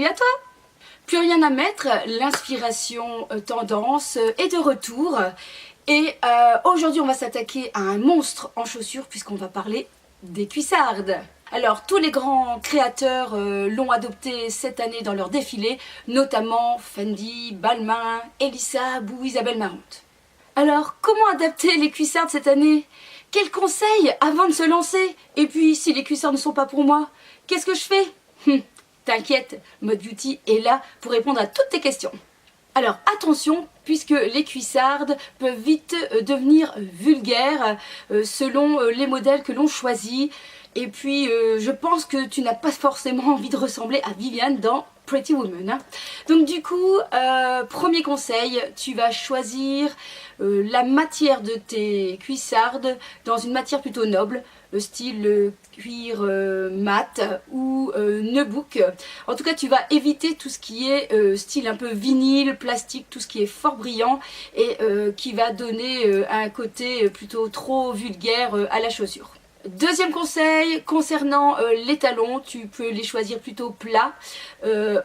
Salut à toi! Plus rien à mettre, l'inspiration tendance est de retour. Et aujourd'hui on va s'attaquer à un monstre en chaussures puisqu'on va parler des cuissardes. Alors tous les grands créateurs l'ont adopté cette année dans leur défilé, notamment Fendi, Balmain, Elisa ou Isabelle Marant. Alors comment adapter les cuissardes cette année? Quels conseils avant de se lancer? Et puis si les cuissardes ne sont pas pour moi, qu'est-ce que je fais? T'inquiète, Mode Beauty est là pour répondre à toutes tes questions. Alors attention, puisque les cuissardes peuvent vite devenir vulgaires selon les modèles que l'on choisit. Et puis je pense que tu n'as pas forcément envie de ressembler à Viviane dans Pretty Woman. Donc du coup, premier conseil, tu vas choisir la matière de tes cuissardes dans une matière plutôt noble, style cuir mat ou nubuck. En tout cas, tu vas éviter tout ce qui est style un peu vinyle, plastique, tout ce qui est fort brillant et qui va donner un côté plutôt trop vulgaire à la chaussure. Deuxième conseil, concernant les talons, tu peux les choisir plutôt plats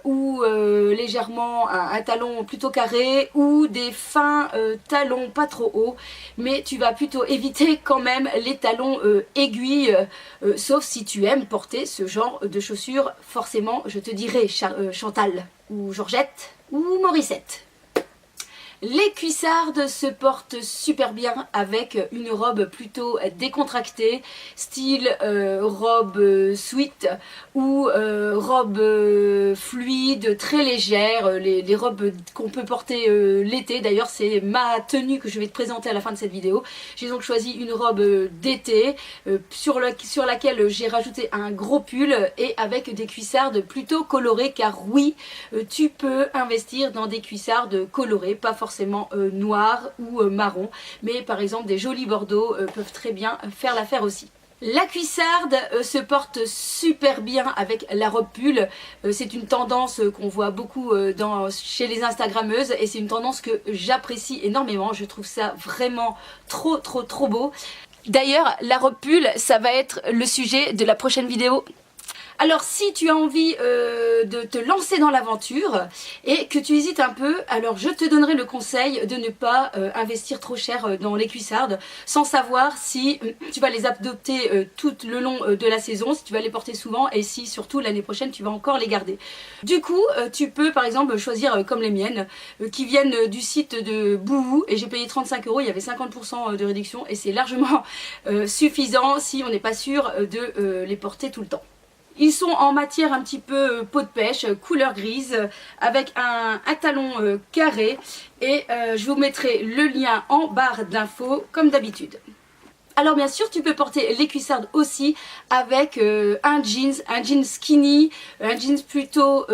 ou légèrement un talon plutôt carré ou des fins talons pas trop hauts, mais tu vas plutôt éviter quand même les talons aiguilles, sauf si tu aimes porter ce genre de chaussures, forcément je te dirais Chantal ou Georgette ou Morissette. Les cuissardes se portent super bien avec une robe plutôt décontractée, style robe sweat ou robe fluide, très légère, les robes qu'on peut porter l'été. D'ailleurs c'est ma tenue que je vais te présenter à la fin de cette vidéo. J'ai donc choisi une robe d'été sur laquelle j'ai rajouté un gros pull et avec des cuissardes plutôt colorées, car oui, tu peux investir dans des cuissardes colorées, pas forcément noir ou marron, mais par exemple des jolis bordeaux peuvent très bien faire l'affaire aussi. La cuissarde se porte super bien avec la robe pull, c'est une tendance qu'on voit beaucoup chez les instagrammeuses et c'est une tendance que j'apprécie énormément, je trouve ça vraiment trop beau. D'ailleurs la robe pull, ça va être le sujet de la prochaine vidéo. Alors si tu as envie de te lancer dans l'aventure et que tu hésites un peu, alors je te donnerai le conseil de ne pas investir trop cher dans les cuissardes sans savoir si tu vas les adopter tout le long de la saison, si tu vas les porter souvent et si surtout l'année prochaine tu vas encore les garder. Du coup tu peux par exemple choisir comme les miennes qui viennent du site de Boohoo et j'ai payé 35 €, il y avait 50% de réduction et c'est largement suffisant si on n'est pas sûr de les porter tout le temps. Ils sont en matière un petit peu peau de pêche, couleur grise, avec un talon carré et je vous mettrai le lien en barre d'infos comme d'habitude. Alors bien sûr tu peux porter les cuissardes aussi avec un jean skinny, un jean plutôt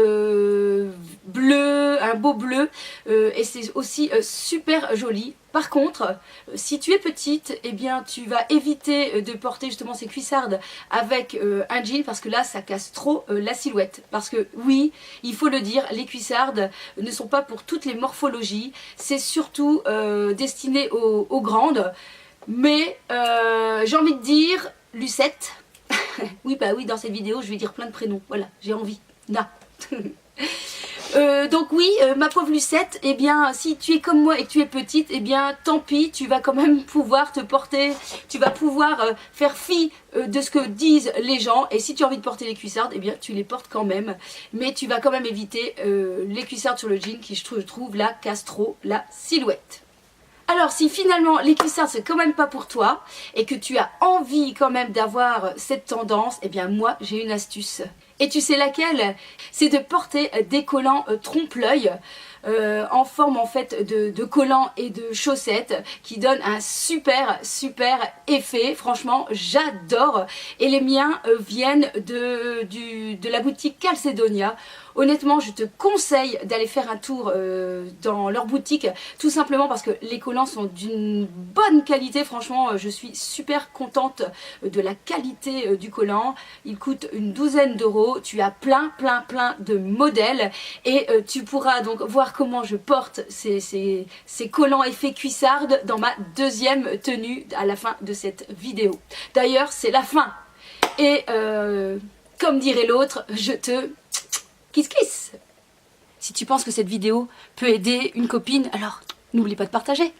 bleu, un beau bleu et c'est aussi super joli. Par contre, si tu es petite, eh bien tu vas éviter de porter justement ces cuissardes avec un jean parce que là ça casse trop la silhouette. Parce que oui, il faut le dire, les cuissardes ne sont pas pour toutes les morphologies, c'est surtout destiné aux grandes. Mais j'ai envie de dire Lucette. Oui bah oui, dans cette vidéo je vais dire plein de prénoms, voilà, j'ai envie. Na. Donc oui, ma pauvre Lucette, eh bien si tu es comme moi et que tu es petite, eh bien tant pis, tu vas quand même pouvoir te porter, tu vas pouvoir faire fi de ce que disent les gens, et si tu as envie de porter les cuissardes, eh bien tu les portes quand même, mais tu vas quand même éviter les cuissardes sur le jean qui je trouve là casse trop la silhouette. Alors si finalement les cuissardes c'est quand même pas pour toi et que tu as envie quand même d'avoir cette tendance, eh bien moi j'ai une astuce. Et tu sais laquelle? C'est de porter des collants trompe-l'œil en forme en fait de collants et de chaussettes qui donnent un super effet. Franchement j'adore et les miens viennent de la boutique Calcedonia. Honnêtement je te conseille d'aller faire un tour dans leur boutique, tout simplement parce que les collants sont d'une bonne qualité. Franchement je suis super contente de la qualité du collant. Il coûte une douzaine d'euros, tu as plein de modèles et tu pourras donc voir comment je porte ces collants effet cuissarde dans ma deuxième tenue à la fin de cette vidéo. D'ailleurs c'est la fin et comme dirait l'autre, je te Kiss kiss. Si tu penses que cette vidéo peut aider une copine, alors n'oublie pas de partager.